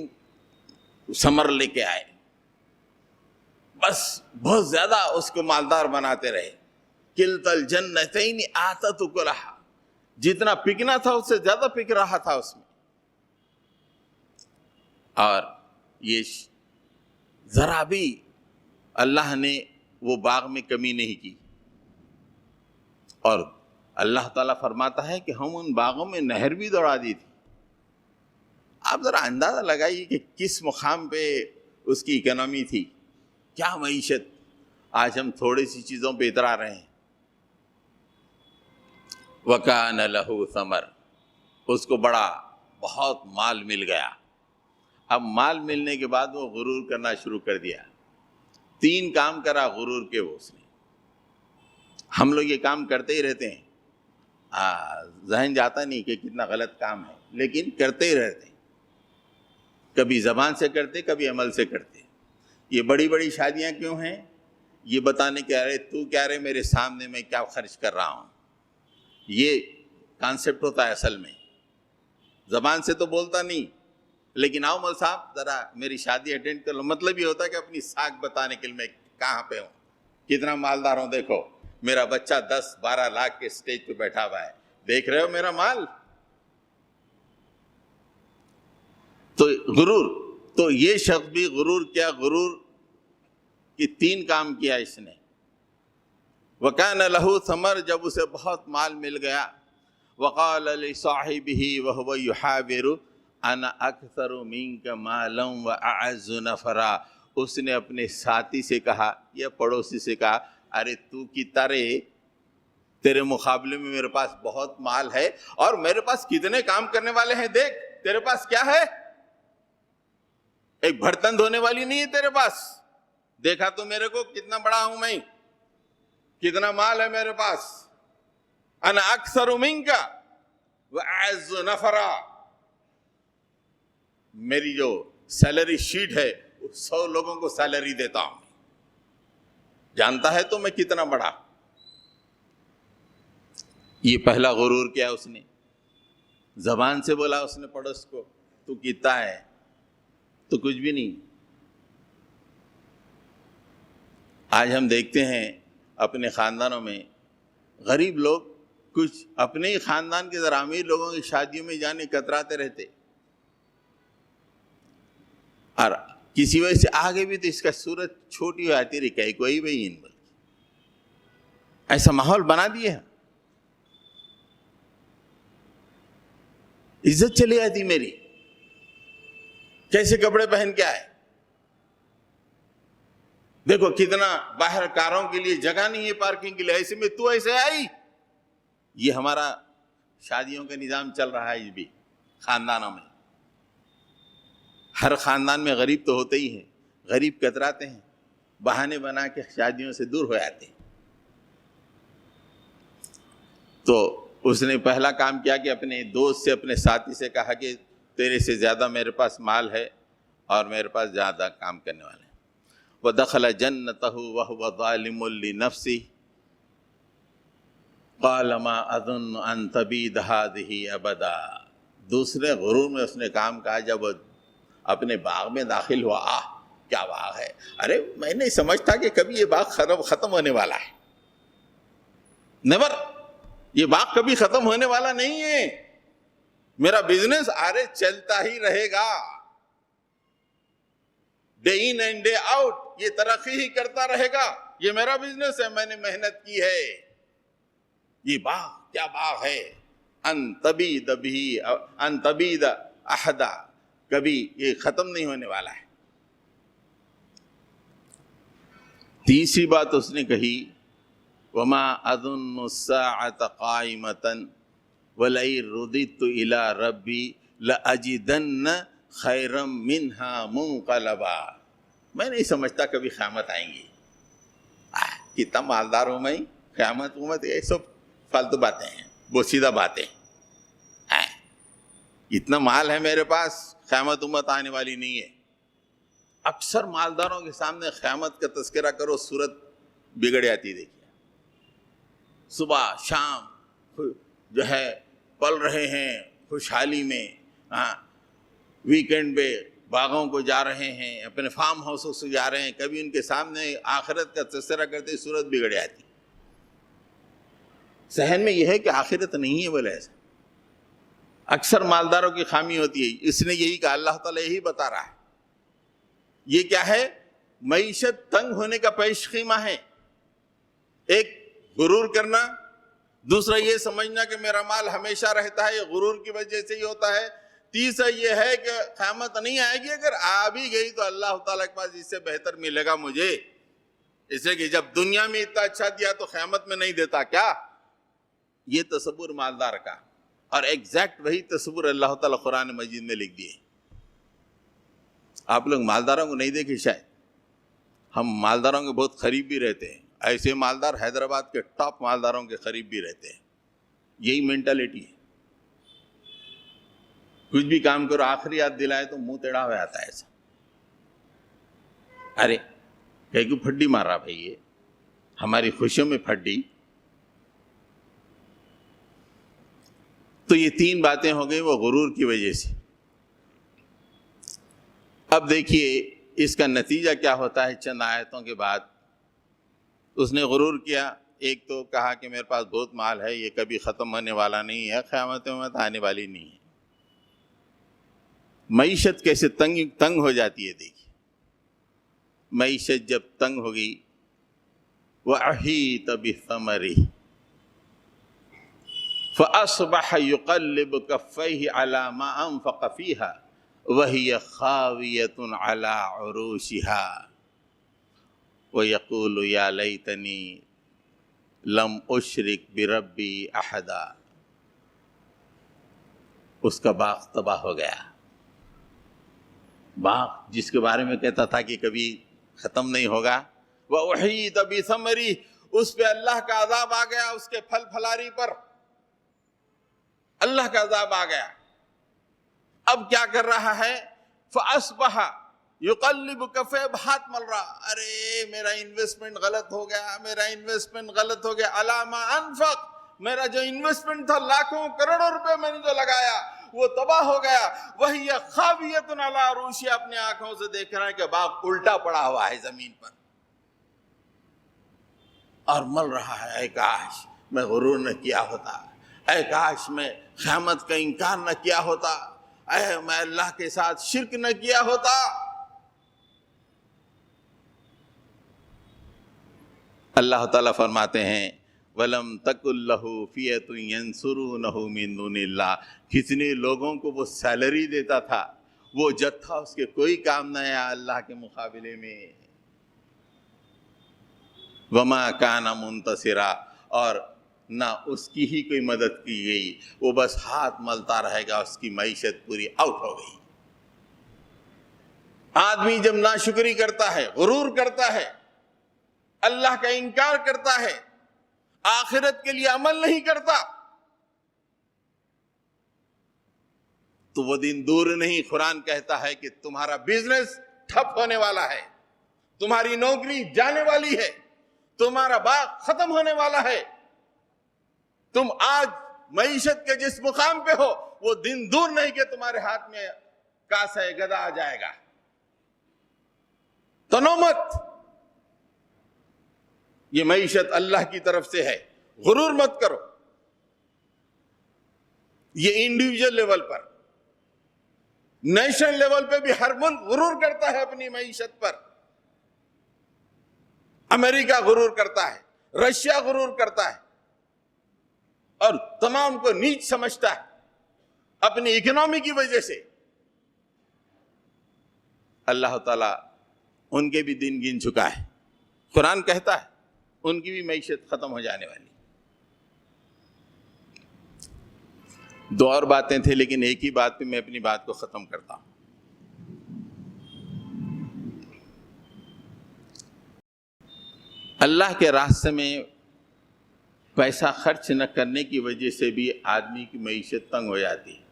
ثمر لے کے آئے، بس بہت زیادہ اس کو مالدار بناتے رہے. کلتا الجنتین آتت اکلہا، جتنا پکنا تھا اس سے زیادہ پک رہا تھا اس میں. اور یہ ذرا بھی اللہ نے وہ باغ میں کمی نہیں کی. اور اللہ تعالیٰ فرماتا ہے کہ ہم ان باغوں میں نہر بھی دوڑا دی تھی. آپ ذرا اندازہ لگائیے کہ کس مقام پہ اس کی اکنامی تھی، کیا معیشت. آج ہم تھوڑی سی چیزوں پہ اترا رہے ہیں. وَكَانَ لَهُ ثَمَرٌ، اس کو بڑا بہت مال مل گیا. اب مال ملنے کے بعد وہ غرور کرنا شروع کر دیا. 3 کام کرا غرور کے وہ اس نے. ہم لوگ یہ کام کرتے ہی رہتے ہیں، ذہن جاتا نہیں کہ کتنا غلط کام ہے، لیکن کرتے ہی رہتے ہیں. کبھی زبان سے کرتے، کبھی عمل سے کرتے. یہ بڑی بڑی شادیاں کیوں ہیں؟ یہ بتانے کے ارے تو کیا رہے میرے سامنے میں کیا خرچ کر رہا ہوں. یہ کانسیپٹ ہوتا ہے اصل میں. زبان سے تو بولتا نہیں، لیکن آؤ مول صاحب ذرا میری شادی اٹینڈ کر لو. مطلب یہ ہوتا ہے کہ اپنی ساکھ بتانے کے لیے میں کہاں پہ ہوں، کتنا مالدار ہوں. دیکھو میرا بچہ 10-12 لاکھ کے سٹیج پہ بیٹھا ہوا ہے، دیکھ رہے ہو میرا مال. تو غرور، تو یہ شخص بھی غرور کیا، غرور کی 3 کام کیا اس نے. وَكَانَ لَهُ ثَمَرٌ، جب اسے بہت مال مل گیا. وَقَالَ لِصَاحِبِهِ وَهُوَ يُحَاوِرُ أَنَا أَكْثَرُ مِنْكَ مَالًا وَأَعَزُّ نَفَرًا. اس نے اپنے ساتھی سے کہا یا پڑوسی سے کہا، ارے تو کتنا رے، تیرے مقابلے میں میرے پاس بہت مال ہے اور میرے پاس کتنے کام کرنے والے ہیں. دیکھ تیرے پاس کیا ہے، ایک برتن دھونے والی نہیں ہے تیرے پاس. دیکھا تو میرے کو کتنا بڑا ہوں میں، کتنا مال ہے میرے پاس. انا اکثر منک واعز نفرا، میری جو سیلری شیٹ ہے 100 لوگوں کو سیلری دیتا ہوں. جانتا ہے تو میں کتنا بڑا. یہ پہلا غرور کیا اس نے. زبان سے بولا اس نے پڑوس کو تو کتنا ہے، تو کچھ بھی نہیں. آج ہم دیکھتے ہیں اپنے خاندانوں میں غریب لوگ کچھ اپنے ہی خاندان کے ذرا امیر لوگوں کی شادیوں میں جانے کتراتے رہتے، اور کسی وجہ سے آگے بھی تو اس کا صورت چھوٹی ہو آتی رہی کہ کوئی بھی ان بول ایسا ماحول بنا دیا. عزت چلی آتی میری، کیسے کپڑے پہن کے آئے. دیکھو کتنا باہر کاروں کے لیے جگہ نہیں ہے پارکنگ کے لیے، ایسے میں تو ایسے آئی. یہ ہمارا شادیوں کا نظام چل رہا ہے. یہ بھی خاندانوں میں، ہر خاندان میں غریب تو ہوتے ہی ہیں. غریب کتراتے ہیں، بہانے بنا کے شادیوں سے دور ہو جاتے ہیں. تو اس نے پہلا کام کیا کہ اپنے دوست سے، اپنے ساتھی سے کہا کہ تیرے سے زیادہ میرے پاس مال ہے اور میرے پاس زیادہ کام کرنے والے ہیں. وَدَخَلَ جَنَّتَهُ وَهُوَ ظَالِمٌ لِنَفْسِهِ قَالَ مَا أَظُنُّ أَن تَبِيدَ هَٰذِهِ أَبَدًا. دوسرے غرور میں اس نے کام کہا جب اپنے باغ میں داخل ہوا، کیا باغ ہے، ارے میں نہیں سمجھتا کہ کبھی یہ باغ ختم ہونے والا ہے. نیور، یہ باغ کبھی ختم ہونے والا نہیں ہے. میرا بزنس ارے چلتا ہی رہے گا، day in and day out یہ ترقی ہی کرتا رہے گا. یہ میرا بزنس ہے، میں نے محنت کی ہے. یہ باغ کیا باغ ہے، ان تبید احدا، کبھی یہ ختم نہیں ہونے والا ہے. تیسری بات اس نے کہی، وما اظن الساعة قائمة ولئن رددت الى ربی لاجدن خیرا منها منقلبا. میں نہیں سمجھتا کبھی قیامت آئیں گی. کتنا مالدار ہوں میں، قیامت یہ سب فالتو باتیں ہیں، بوسیدہ باتیں. اتنا مال ہے میرے پاس، قیامت امت آنے والی نہیں ہے. اکثر مالداروں کے سامنے قیامت کا تذکرہ کرو صورت بگڑ جاتی. دیکھیے صبح شام جو ہے پل رہے ہیں خوشحالی میں، ویکینڈ پہ باغوں کو جا رہے ہیں، اپنے فارم ہاؤسوں سے جا رہے ہیں، کبھی ان کے سامنے آخرت کا تذکرہ کرتے صورت بگڑ جاتی. ذہن میں یہ ہے کہ آخرت نہیں ہے، بولے ایسا. اکثر مالداروں کی خامی ہوتی ہے. اس نے یہی کہا، اللہ تعالیٰ یہی بتا رہا ہے. یہ کیا ہے؟ معیشت تنگ ہونے کا پیش خیمہ ہے. ایک غرور کرنا، دوسرا یہ سمجھنا کہ میرا مال ہمیشہ رہتا ہے، یہ غرور کی وجہ سے ہی ہوتا ہے. تیسرا یہ ہے کہ قیامت نہیں آئے گی، اگر آ بھی گئی تو اللہ تعالیٰ کے پاس اس سے بہتر ملے گا مجھے. اس لیے کہ جب دنیا میں اتنا اچھا دیا تو قیامت میں نہیں دیتا کیا؟ یہ تصور مالدار کا. اور ایگزیکٹ وہی تصور اللہ تعالیٰ قرآن مجید میں لکھ دیے. آپ لوگ مالداروں کو نہیں دیکھے شاید. ہم مالداروں کے بہت قریب بھی رہتے ہیں. ایسے مالدار حیدرآباد کے ٹاپ مالداروں کے قریب بھی رہتے ہیں. یہی مینٹلٹی ہے. کچھ بھی کام کرو آخری یاد دلائے تو منہ ٹیڑھا ہو جاتا ہے ایسا. ارے کہیں کو پھڈی مار رہا بھائی، یہ ہماری خوشیوں میں پھڈی. تو یہ تین باتیں ہو گئی وہ غرور کی وجہ سے. اب دیکھیے اس کا نتیجہ کیا ہوتا ہے. چند آیتوں کے بعد اس نے غرور کیا. ایک تو کہا کہ میرے پاس بہت مال ہے، یہ کبھی ختم ہونے والا نہیں ہے، قیامت میں آنے والی نہیں ہے. معیشت کیسے تنگ ہو جاتی ہے. دیکھیے معیشت جب تنگ ہوگی، وَأَحِيطَ بِثَمَرِهِ فَأَصْبَحَ يُقَلِّبُ كَفَّيْهِ عَلَى مَا أَنفَقَ فِيهَا وَهِيَ خَاوِيَةٌ عَلَى عُرُوشِهَا وَيَقُولُ يَا لَيْتَنِي لَمْ أُشْرِكْ بِرَبِّي أَحَدًا. اس کا باغ تباہ ہو گیا. باغ جس کے بارے میں کہتا تھا کہ کبھی ختم نہیں ہوگا، وَأُحِيطَ بِثَمَرِهِ اس پہ اللہ کا عذاب آ گیا. اس کے پھل پھلاری پر اللہ کا عذاب آ گیا. اب کیا کر رہا ہے؟ فَأَصْبَحَ يُقَلِّبُ كَفَّيْهِ ہاتھ مل رہا. ارے میرا انویسٹمنٹ غلط ہو گیا، میرا انویسٹمنٹ غلط ہو گیا. عَلَى مَا أَنفَقَ میرا جو انویسٹمنٹ تھا، لاکھوں کروڑوں روپے میں نے جو لگایا وہ تباہ ہو گیا. وَهِيَ خَاوِيَةٌ عَلَى عُرُوشِهَا اپنے آنکھوں سے دیکھ رہا ہے کہ باغ الٹا پڑا ہوا ہے زمین پر اور مل رہا ہے. اے کاش میں غرور نہ کیا ہوتا، اے کاش میں قیامت کا انکار نہ کیا ہوتا، اے میں اللہ کے ساتھ شرک نہ کیا ہوتا. اللہ تعالیٰ فرماتے ہیں وَلَمْ تَكُنْ لَهُ فِئَةٌ يَنْصُرُونَهُ مِنْ دُونِ اللَّهِ. کتنے لوگوں کو وہ سیلری دیتا تھا، وہ جتھا اس کے کوئی کام نہ آیا اللہ کے مقابلے میں. وَمَا كَانَ مُنْتَصِرًا اور نہ اس کی ہی کوئی مدد کی گئی، وہ بس ہاتھ ملتا رہے گا. اس کی معیشت پوری آؤٹ ہو گئی. آدمی جب ناشکری کرتا ہے، غرور کرتا ہے، اللہ کا انکار کرتا ہے، آخرت کے لیے عمل نہیں کرتا، تو وہ دن دور نہیں. قرآن کہتا ہے کہ تمہارا بزنس ٹھپ ہونے والا ہے، تمہاری نوکری جانے والی ہے، تمہارا باغ ختم ہونے والا ہے. تم آج معیشت کے جس مقام پہ ہو وہ دن دور نہیں کہ تمہارے ہاتھ میں کاسہ گدا آ جائے گا. تنو مت. یہ معیشت اللہ کی طرف سے ہے، غرور مت کرو. یہ انڈیویجل لیول پر، نیشنل لیول پہ بھی ہر ملک غرور کرتا ہے اپنی معیشت پر. امریکہ غرور کرتا ہے، رشیا غرور کرتا ہے اور تمام کو نیچ سمجھتا ہے اپنی اکنامی کی وجہ سے. اللہ تعالیٰ ان کے بھی دن گن چکا ہے. قرآن کہتا ہے ان کی بھی معیشت ختم ہو جانے والی. دو اور باتیں تھیں لیکن ایک ہی بات پہ میں اپنی بات کو ختم کرتا ہوں. اللہ کے راستے میں پیسہ خرچ نہ کرنے کی وجہ سے بھی آدمی کی معیشت تنگ ہو جاتی ہے.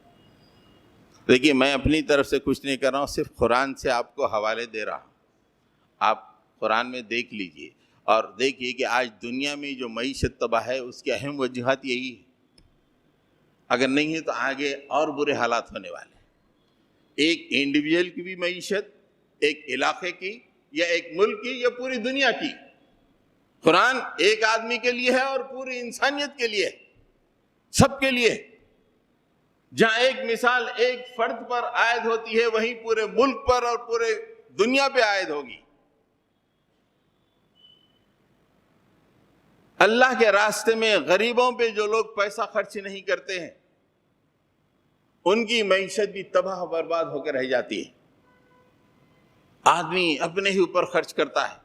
دیکھیے میں اپنی طرف سے کچھ نہیں کر رہا ہوں، صرف قرآن سے آپ کو حوالے دے رہا ہوں. آپ قرآن میں دیکھ لیجئے اور دیکھیے کہ آج دنیا میں جو معیشت تباہ ہے اس کی اہم وجوہات یہی ہے. اگر نہیں ہے تو آگے اور برے حالات ہونے والے ہیں. ایک انڈیویجول کی بھی معیشت، ایک علاقے کی یا ایک ملک کی یا پوری دنیا کی۔ قرآن ایک آدمی کے لیے ہے اور پوری انسانیت کے لیے، سب کے لیے۔ جہاں ایک مثال ایک فرد پر عائد ہوتی ہے، وہیں پورے ملک پر اور پورے دنیا پہ عائد ہوگی۔ اللہ کے راستے میں غریبوں پہ جو لوگ پیسہ خرچ نہیں کرتے ہیں، ان کی معیشت بھی تباہ برباد ہو کر رہ جاتی ہے۔ آدمی اپنے ہی اوپر خرچ کرتا ہے۔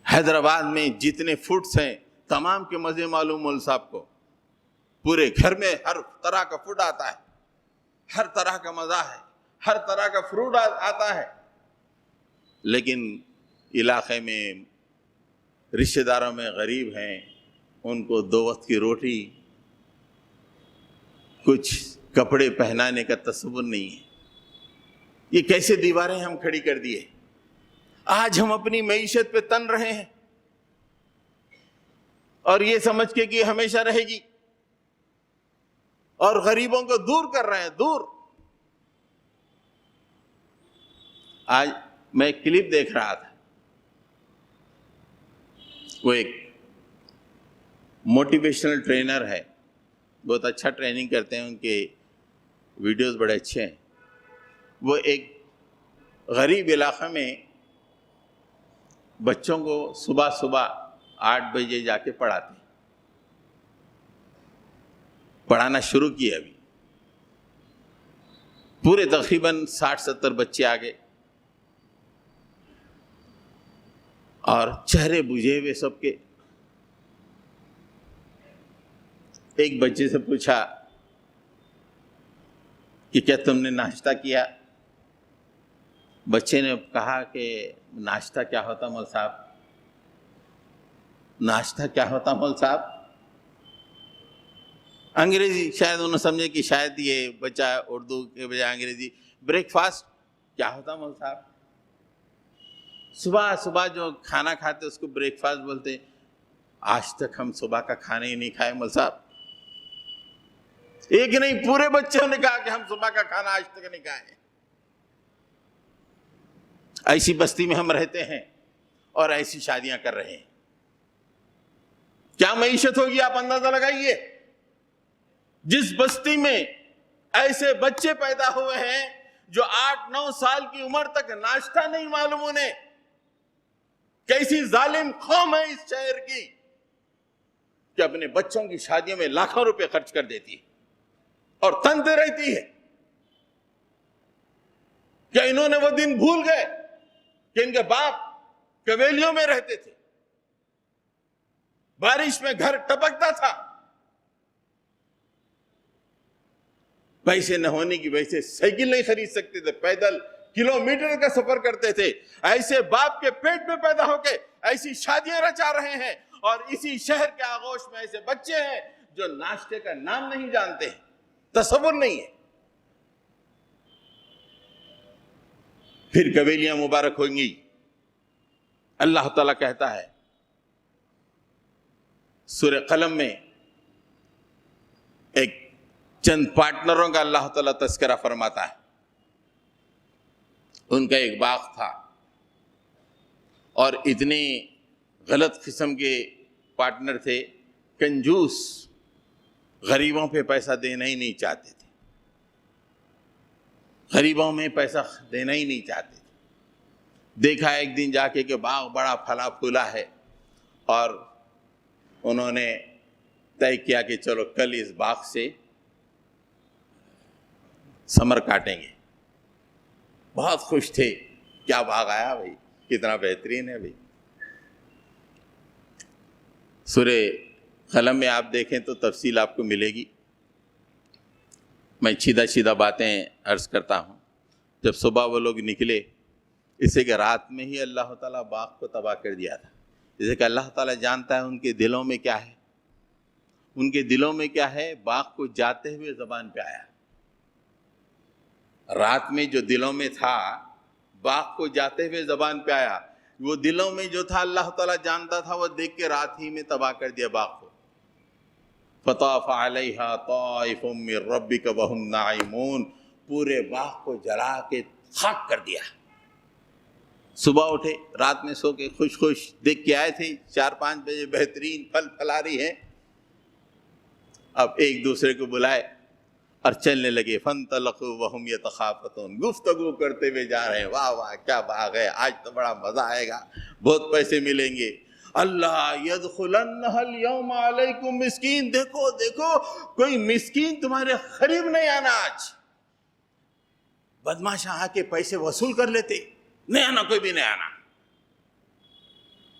حیدرآباد میں جتنے فوڈس ہیں تمام کے مزے معلوم مول صاحب کو، پورے گھر میں ہر طرح کا فوڈ آتا ہے، ہر طرح کا مزہ ہے، ہر طرح کا فروٹ آتا ہے، لیکن علاقے میں رشتہ داروں میں غریب ہیں، ان کو 2 وقت کی روٹی، کچھ کپڑے پہنانے کا تصور نہیں ہے۔ یہ کیسے دیواریں ہم کھڑی کر دیے؟ آج ہم اپنی معیشت پہ تن رہے ہیں اور یہ سمجھ کے کہ ہمیشہ رہے گی، اور غریبوں کو دور کر رہے ہیں، دور۔ آج میں ایک کلپ دیکھ رہا تھا، وہ ایک موٹیویشنل ٹرینر ہے، بہت اچھا ٹریننگ کرتے ہیں، ان کے ویڈیوز بڑے اچھے ہیں۔ وہ ایک غریب علاقے میں بچوں کو صبح 8 بجے جا کے پڑھاتے ہیں، پڑھانا شروع کیا ابھی، پورے تقریباً 60-70 بچے آ گئے اور چہرے بجھے ہوئے سب کے۔ ایک بچے سے پوچھا کہ کیا تم نے ناشتہ کیا؟ بچے نے کہا کہ ناشتہ کیا ہوتا مول صاحب؟ ناشتہ کیا ہوتا مول صاحب؟ انگریزی، شاید انہوں نے سمجھے کہ شاید یہ بچہ اردو کے بجائے انگریزی، بریک فاسٹ کیا ہوتا مول صاحب؟ صبح جو کھانا کھاتے اس کو بریک فاسٹ بولتے۔ آج تک ہم صبح کا کھانا ہی نہیں کھائے مول صاحب۔ ایک نہیں، پورے بچوں نے کہا کہ ہم صبح کا کھانا آج تک نہیں کھائے۔ ایسی بستی میں ہم رہتے ہیں اور ایسی شادیاں کر رہے ہیں، کیا معیشت ہوگی آپ اندازہ لگائیے۔ جس بستی میں ایسے بچے پیدا ہوئے ہیں جو 8-9 سال کی عمر تک ناشتہ نہیں معلوم انہیں، کیسی ظالم قوم ہے اس شہر کی کہ اپنے بچوں کی شادیوں میں لاکھوں روپے خرچ کر دیتی ہے اور تنتے رہتی ہے۔ کیا انہوں نے وہ دن بھول گئے کہ ان کے باپ کویلیوں میں رہتے تھے، بارش میں گھر ٹپکتا تھا، پیسے نہ ہونے کی وجہ سے سائیکل نہیں خرید سکتے تھے، پیدل کلومیٹر کا سفر کرتے تھے۔ ایسے باپ کے پیٹ میں پیدا ہو کے ایسی شادیاں رچا رہے ہیں، اور اسی شہر کے آغوش میں ایسے بچے ہیں جو ناشتے کا نام نہیں جانتے ہیں، تصور نہیں ہے۔ پھر قبیلیاں مبارک ہوں گی۔ اللہ تعالیٰ کہتا ہے سورہ قلم میں، ایک چند پارٹنروں کا اللہ تعالیٰ تذکرہ فرماتا ہے۔ ان کا ایک باغ تھا اور اتنے غلط قسم کے پارٹنر تھے، کنجوس، غریبوں پہ پیسہ دینا ہی نہیں چاہتے تھے، غریبوں میں پیسہ دینا ہی نہیں چاہتے تھے۔ دیکھا ایک دن جا کے کہ باغ بڑا پھلا پھولا ہے، اور انہوں نے طے کیا کہ چلو کل اس باغ سے ثمر کاٹیں گے۔ بہت خوش تھے، کیا باغ آیا بھائی، کتنا بہترین ہے بھائی۔ سورہ قلم میں آپ دیکھیں تو تفصیل آپ کو ملے گی، میں سیدھا باتیں عرض کرتا ہوں۔ جب صبح وہ لوگ نکلے، اسے کہ رات میں ہی اللہ تعالیٰ باغ کو تباہ کر دیا تھا، جیسے کہ اللہ تعالیٰ جانتا ہے ان کے دلوں میں کیا ہے، ان کے دلوں میں کیا ہے۔ باغ کو جاتے ہوئے زبان پہ آیا، رات میں جو دلوں میں تھا باغ کو جاتے ہوئے زبان پہ آیا۔ وہ دلوں میں جو تھا اللہ تعالیٰ جانتا تھا، وہ دیکھ کے رات ہی میں تباہ کر دیا باغ کو۔ فطاف علیہا طائف من ربک وہم نائمون، پورے باغ کو جلا کے خاک کر دیا۔ صبح اٹھے، رات میں سو کے خوش خوش دیکھ کے آئے تھے 4-5 بجے بہترین پھل پھلاری ہے، اب ایک دوسرے کو بلائے اور چلنے لگے۔ فانطلقوا وہم یتخافتون، گفتگو کرتے ہوئے جا رہے ہیں، واہ واہ کیا باغ ہے، آج تو بڑا مزہ آئے گا، بہت پیسے ملیں گے۔ اللہ یدخلنها اليوم علیکم مسکین، دیکھو دیکھو کوئی مسکین تمہارے قریب نہیں آنا آج۔ بدماش آ کے پیسے وصول کر لیتے، نہیں آنا، کوئی بھی نہیں آنا۔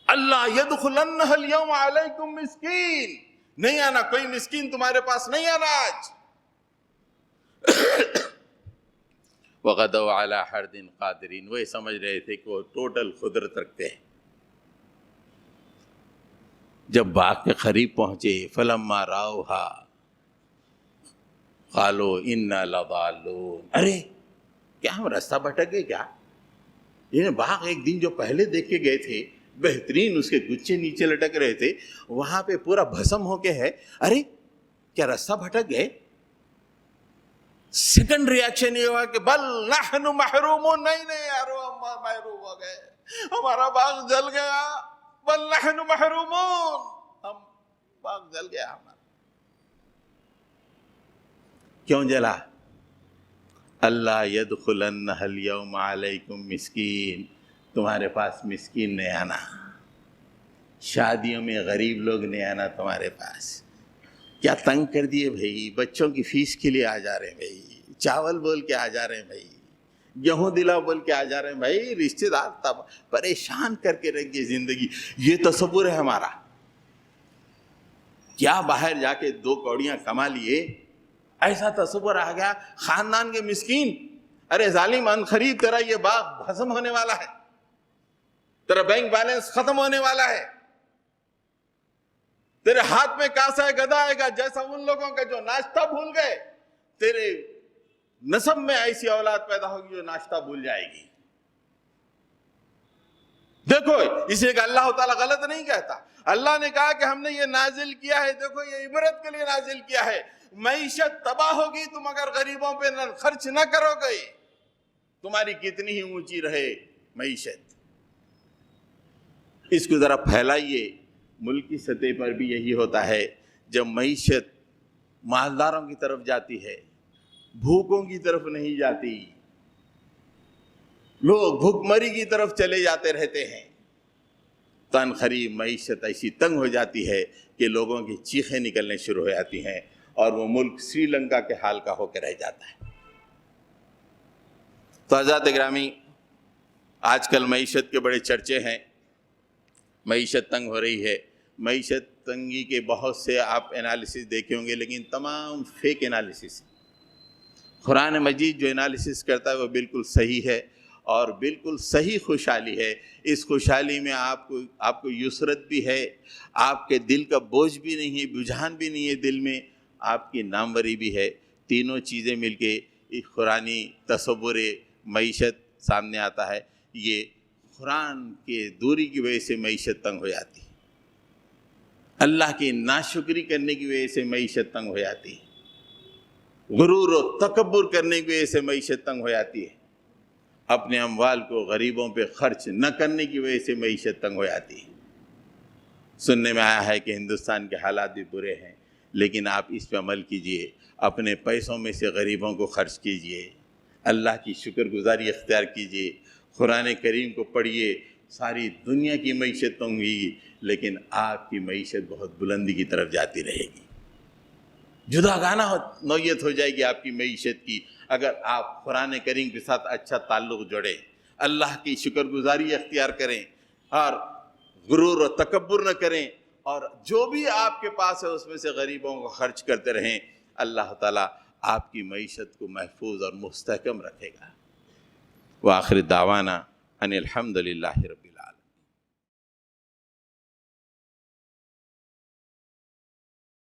اللہ یدخلنها اليوم علیکم مسکین، نہیں آنا، کوئی مسکین تمہارے پاس نہیں آنا آج۔ وغدوا علی حرد قادرین، وہ سمجھ رہے تھے کہ وہ ٹوٹل قدرت رکھتے ہیں۔ جب باغ کے قریب پہنچے، فلما راؤہا قالوا انا لضالون، ارے کیا ہم راستہ بھٹک گئے کیا؟ یہ باغ ایک دن جو پہلے دیکھ کے گئے تھے، بہترین اس کے گچھے نیچے لٹک رہے تھے، وہاں پہ پورا بھسم ہو کے ہے، ارے کیا راستہ بھٹک گئے؟ سیکنڈ ریاکشن یہ ہوا کہ بل نحن محرومون، نہیں یارو ہم محروم ہو گئے، ہمارا باغ جل گیا، بل نحن محرومون، ہم باغ جل گیا ہمارا۔ کیوں جلا؟ اللہ یدخلنها اليوم علیکم مسکین، تمہارے پاس مسکین نہیں آنا، شادیوں میں غریب لوگ نہیں آنا تمہارے پاس۔ کیا تنگ کر دیے بھائی، بچوں کی فیس کے لیے آ جا رہے ہیں بھائی، چاول بول کے آ جا رہے ہیں بھائی، گیہوں دلا بول کے آ جا رہے ہیں بھائی، رشتے دار تب پریشان کر کے رکھ دیے زندگی۔ یہ تصور ہے ہمارا، کیا باہر جا کے 2 کوڑیاں کما لیے، ایسا تصور آ گیا۔ خاندان کے مسکین، ارے ظالم ان خرید تیرا یہ باغ بھسم ہونے والا ہے، تیرا بینک بیلنس ختم ہونے والا ہے، تیرے ہاتھ میں کاسا ہے گدا آئے گا، جیسا ان لوگوں کا جو ناشتہ بھول گئے، تیرے نسب میں ایسی اولاد پیدا ہوگی جو ناشتہ بھول جائے گی۔ دیکھو اس لیے کہ اللہ تعالیٰ غلط نہیں کہتا، اللہ نے کہا کہ ہم نے یہ نازل کیا ہے، دیکھو یہ عبرت کے لیے نازل کیا ہے۔ معیشت تباہ ہوگی تم اگر غریبوں پہ خرچ نہ کرو گے، تمہاری کتنی ہی اونچی رہے معیشت، اس کو ذرا پھیلائیے۔ ملکی سطح پر بھی یہی ہوتا ہے، جب معیشت مالداروں کی طرف جاتی ہے، بھوکوں کی طرف نہیں جاتی، لوگ بھوک مری کی طرف چلے جاتے رہتے ہیں، تن خرید معیشت ایسی تنگ ہو جاتی ہے کہ لوگوں کی چیخیں نکلنے شروع ہو جاتی ہیں، اور وہ ملک سری لنکا کے حال کا ہو کے رہ جاتا ہے۔ تو حضرات گرامی، آج کل معیشت کے بڑے چرچے ہیں، معیشت تنگ ہو رہی ہے۔ معیشت تنگی کے بہت سے آپ انالیسس دیکھے ہوں گے، لیکن تمام فیک انالیسس۔ قرآن مجید جو انالیسس کرتا ہے وہ بالکل صحیح ہے، اور بالکل صحیح خوشحالی ہے۔ اس خوشحالی میں آپ کو یسرت بھی ہے، آپ کے دل کا بوجھ بھی نہیں ہے، بجھان بھی نہیں ہے دل میں، آپ کی ناموری بھی ہے۔ تینوں چیزیں مل کے ایک قرآنی تصور معیشت سامنے آتا ہے۔ یہ قرآن کے دوری کی وجہ سے معیشت تنگ ہو جاتی ہے، اللہ کی ناشکری کرنے کی وجہ سے معیشت تنگ ہو جاتی ہے، غرور و تکبر کرنے کی وجہ سے معیشت تنگ ہو جاتی ہے، اپنے اموال کو غریبوں پہ خرچ نہ کرنے کی وجہ سے معیشت تنگ ہو جاتی ہے۔ سننے میں آیا ہے کہ ہندوستان کے حالات بھی برے ہیں، لیکن آپ اس پہ عمل کیجئے، اپنے پیسوں میں سے غریبوں کو خرچ کیجئے، اللہ کی شکر گزاری اختیار کیجئے، قرآن کریم کو پڑھیے۔ ساری دنیا کی معیشت تنگ ہوگی، لیکن آپ کی معیشت بہت بلندی کی طرف جاتی رہے گی، جداگانہ نوعیت ہو جائے گی آپ کی معیشت کی، اگر آپ قرآن کریم کے ساتھ اچھا تعلق جوڑیں، اللہ کی شکر گزاری اختیار کریں، اور غرور و تکبر نہ کریں، اور جو بھی آپ کے پاس ہے اس میں سے غریبوں کو خرچ کرتے رہیں، اللہ تعالیٰ آپ کی معیشت کو محفوظ اور مستحکم رکھے گا۔ وآخر دعوانا ان الحمد للہ رب